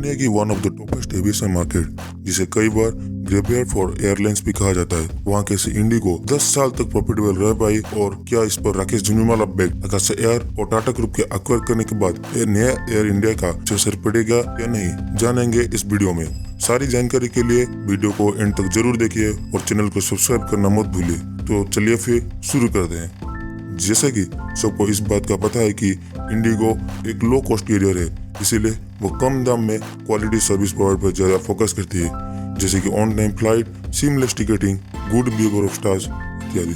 दुनिया की one of the toppest aviation market, जिसे कई बार ग्रेवयार्ड फॉर एयरलाइंस भी कहा जाता है, वहाँ कैसे इंडिगो 10 साल तक प्रॉफिटेबल रह पाई और क्या इस पर राकेश झुनझुनवाला बैग आकाश एयर और टाटा ग्रुप के एक्वायर करने के बाद नया एयर इंडिया का असर पड़ेगा या नहीं, जानेंगे इस वीडियो में। सारी जानकारी के लिए वीडियो को एंड तक जरूर देखिए और चैनल को सब्सक्राइब करना मत भूलिए। तो चलिए फिर शुरू करते हैं। जैसे कि सबको इस बात का पता है कि इंडिगो एक लो कॉस्ट कैरियर है, इसीलिए वो कम दाम में क्वालिटी सर्विस प्रोवाइड पर ज्यादा फोकस करती है, जैसे कि on time flight, seamless ticketing, good behaviour of staff इत्यादि।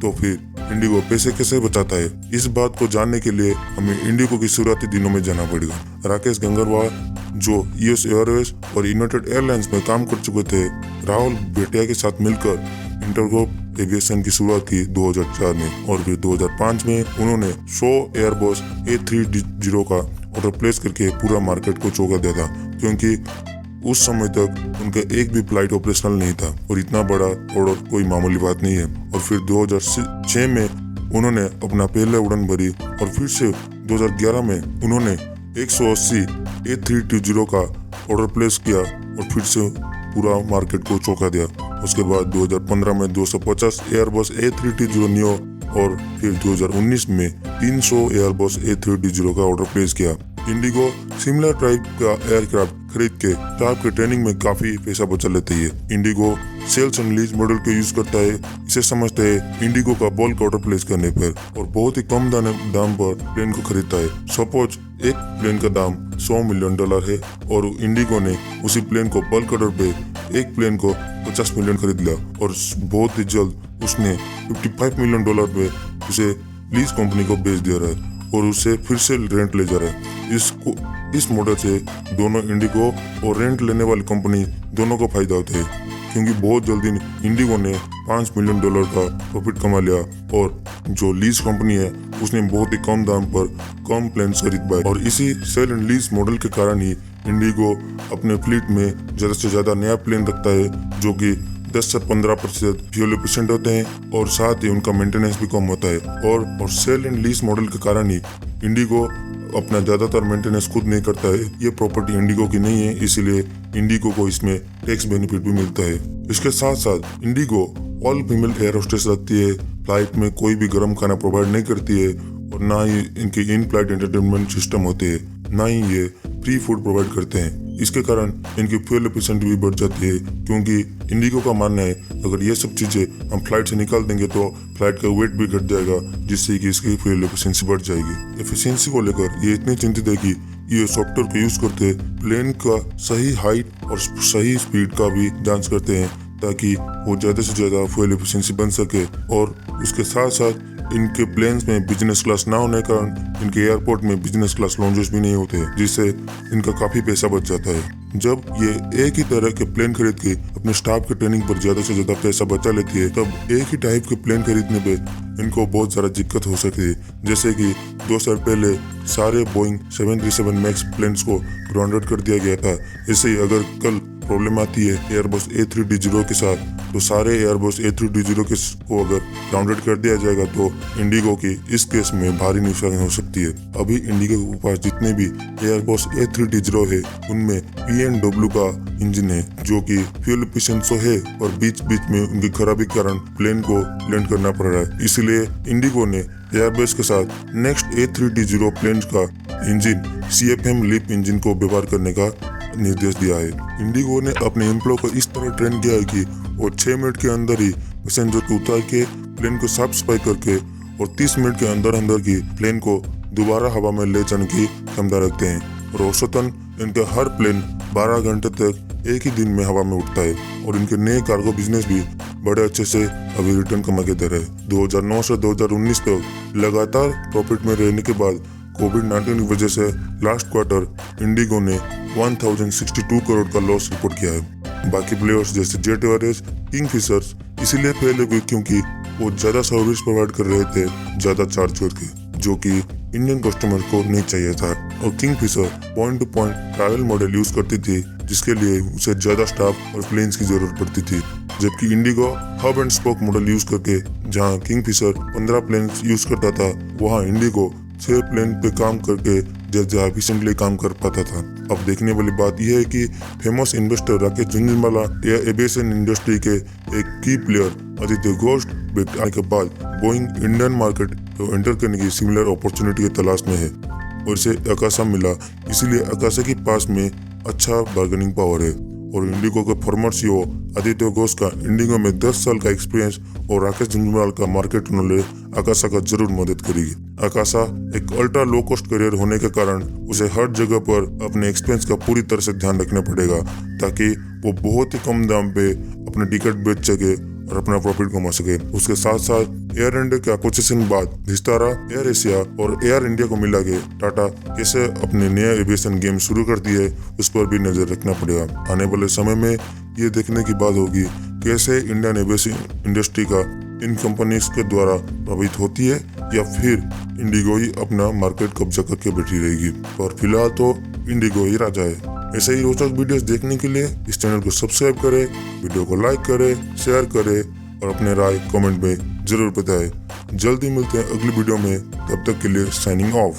तो फिर इंडिगो पैसे कैसे बचाता है, इस बात को जानने के लिए हमें इंडिगो की शुरुआती दिनों में जाना पड़ेगा। राकेश गंगरवाल, जो यूएस एयरवेज और यूनाइटेड एयरलाइंस में काम कर चुके थे, राहुल भेटिया के साथ मिलकर इंटरग्रुप एविएशन की शुरुआत की 2004 में और फिर 2005 में उन्होंने 100 एयरबस A320 का ऑर्डर प्लेस करके पूरा मार्केट को चौंका दिया था, क्योंकि उस समय तक उनका एक भी फ्लाइट ऑपरेशनल नहीं था और इतना बड़ा ऑर्डर कोई मामूली बात नहीं है। और फिर 2006 में उन्होंने अपना पहला उड़ान भरी और फिर से 2011 में उन्होंने 180 A320 का ऑर्डर प्लेस किया और फिर से पूरा मार्केट को चौंका दिया। उसके बाद 2015 में 250 एयरबस A320 नियो और फिर 2019 में 300 एयरबस A320 का ऑर्डर प्लेस किया। इंडिगो सिमिलर टाइप का एयरक्राफ्ट खरीद के स्टाफ के ट्रेनिंग में काफी पैसा बचा लेती है। IndiGo sales and lease model को यूज करता है। इसे समझते हैं इंडिगो का बल्क ऑर्डर प्लेस करने पर और बहुत ही कम दाम पर प्लेन को खरीदता है। सपोज एक प्लेन का दाम $100 मिलियन है और इंडिगो ने उसी प्लेन को बल्क ऑर्डर पे एक प्लेन को 50 मिलियन खरीद लिया और बहुत ही जल्द उसने $55 मिलियन पे उसे लीज कंपनी को बेच दिया रहा है और उसे फिर से रेंट ले जा रहा है। इस मॉडल से दोनों इंडिगो और रेंट लेने वाली कंपनी दोनों को फायदा होता है, क्योंकि बहुत जल्दी इंडिगो ने $5 मिलियन का प्रॉफिट कमा लिया और जो लीज कंपनी है उसने बहुत ही कम दाम पर कम प्लेन खरीद पाए। और इसी सेल एंड लीज मॉडल के कारण ही इंडिगो अपने फ्लीट में ज्यादा से ज्यादा नया प्लेन रखता है, जो कि 10 से 15% फ्यूल एफिशिएंट होते हैं और साथ ही उनका मेंटेनेंस भी कम होता है। और सेल एंड लीज मॉडल के कारण ही इंडिगो अपना ज्यादातर मेंटेनेंस खुद नहीं करता है। ये प्रॉपर्टी इंडिगो की नहीं है, इसीलिए इंडिगो को इसमें टैक्स बेनिफिट भी मिलता है। इसके साथ साथ Indigo all female air hostess रखती है, फ्लाइट में कोई भी गर्म खाना प्रोवाइड नहीं करती है और ना ही इनके इन फ्लाइट एंटरटेनमेंट सिस्टम होते हैं, ना ही ये फ्री फूड प्रोवाइड करते हैं। इसके कारण इनकी फ्यूल एफिशिएंसी भी बढ़ जाती है, क्योंकि इंडिगो का मानना है अगर ये सब चीजें हम फ्लाइट से निकाल देंगे तो फ्लाइट का वेट भी घट जाएगा, जिससे कि इसकी फ्यूल एफिशिएंसी बढ़ जाएगी। एफिशिएंसी को लेकर ये इतने चिंतित है कि ये सॉफ्टवेयर को यूज करते प्लेन का सही हाइट और सही स्पीड का भी जांच करते हैं, ताकि वो ज्यादा से ज्यादा फ्यूल एफिशिएंसी बन सके। और उसके साथ साथ इनके प्लेन्स में बिजनेस क्लास ना होने के कारण इनके एयरपोर्ट में बिजनेस क्लास लाउंजेस भी नहीं होते, जिससे इनका काफी पैसा बच जाता है। जब ये एक ही तरह के प्लेन खरीद के अपने स्टाफ के ट्रेनिंग पर ज्यादा से ज्यादा पैसा बचा लेती है, तब एक ही टाइप के प्लेन खरीदने पे इनको बहुत ज्यादा दिक्कत हो सकती है। जैसे कि 2 साल पहले सारे बोइंग 737 मैक्स प्लेन्स को ग्राउंडेड कर दिया गया था। ऐसे ही अगर कल प्रॉब्लम आती है एयरबस A320 के साथ, तो सारे एयरबस A320 को अगर ग्राउंडेड कर दिया जाएगा तो इंडिगो की इस केस में भारी नुकसान हो सकती है। अभी इंडिगो के पास जितने भी एयरबस A320 है उनमें P&W का इंजन है, जो कि फ्यूल एफिशिएंट है और बीच बीच में उनकी खराबी के कारण प्लेन को लैंड करना पड़ रहा है। इसलिए इंडिगो ने एयरबस के साथ नेक्स्ट A320 प्लेन का इंजन CFM लिप इंजन को व्यवहार करने का निर्देश दिया है। इंडिगो ने अपने एम्प्लॉय को इस तरह ट्रेन किया है कि वो 6 मिनट के अंदर ही पैसेंजर को उतार के प्लेन को साफ सफाई करके और 30 मिनट के अंदर की प्लेन को दोबारा हवा में ले जाने की क्षमता रखते हैं। और औसतन इनके हर प्लेन 12 घंटे तक एक ही दिन में हवा में उठता है और इनके नए कार्गो बिजनेस भी बड़े अच्छे से अभी रिटर्न कमा के दे रहे हैं। 2009 से 2019 तक लगातार प्रॉफिट में रहने के बाद कोविड-19 की वजह से लास्ट क्वार्टर इंडिगो ने 1062 करोड़ का लॉस रिपोर्ट किया है। बाकी प्लेयर्स जैसे जेट एयरवेज, किंगफिशर इसीलिए फैले हुए क्योंकि वो ज्यादा सर्विस प्रोवाइड कर रहे थे ज्यादा चार्ज करके, जो कि इंडियन कस्टमर को नहीं चाहिए था। और Kingfisher point two point travel model use करती थी, जिसके लिए उसे ज्यादा स्टाफ और प्लेन्स की जरूरत पड़ती थी, जबकि Indigo hub and spoke model use करके जहां किंगफिशर 15 प्लेन्स यूज करता था, वहां इंडिगो 6 प्लेन पे काम करके जैसे एफिशिएंटली काम कर पाता था। अब देखने वाली बात यह है कि famous investor Rakesh Jhunjhunwala aviation industry के एक की प्लेयर आदित्य घोष बेट आने के बाद बोइंग इंडियन मार्केट को एंटर करने की सिमिलर अपॉर्चुनिटी की तलाश में है और इसे आकाशा मिला। इसीलिए आकाशा के पास में अच्छा बार्गेनिंग पावर है और इंडिगो के फॉर्मर सीईओ आदित्य घोष का इंडिगो में 10 साल का एक्सपीरियंस और राकेश झुंझुनवाला का मार्केट नॉलेज आकाशा का जरूर मदद करेगी। आकाशा एक अल्ट्रा लो कॉस्ट करियर होने के कारण उसे हर जगह पर अपने एक्सपेंस का पूरी तरह से ध्यान रखना पड़ेगा ताकि वो बहुत ही कम दाम पे अपने टिकट बेच सके और अपना प्रॉफिट कमा सके। उसके साथ साथ एयर इंडिया के एक्विजिशन बाद विस्तारा, एयर एशिया और एयर इंडिया को मिला के टाटा कैसे अपने नया एविएशन गेम शुरू करती है उस पर भी नजर रखना पड़ेगा। आने वाले समय में ये देखने की बात होगी कैसे इंडियन एविएशन इंडस्ट्री का इन कंपनीज के द्वारा प्रभावित होती है या फिर इंडिगो ही अपना मार्केट कब्जा करके बैठी रहेगी। और फिलहाल तो इंडिगो ही राजा है। ऐसे ही रोचक वीडियोस देखने के लिए इस चैनल को सब्सक्राइब करें, वीडियो को लाइक करें, शेयर करें और अपने राय कमेंट में जरूर बताएं। जल्दी मिलते हैं अगली वीडियो में, तब तक के लिए साइनिंग ऑफ।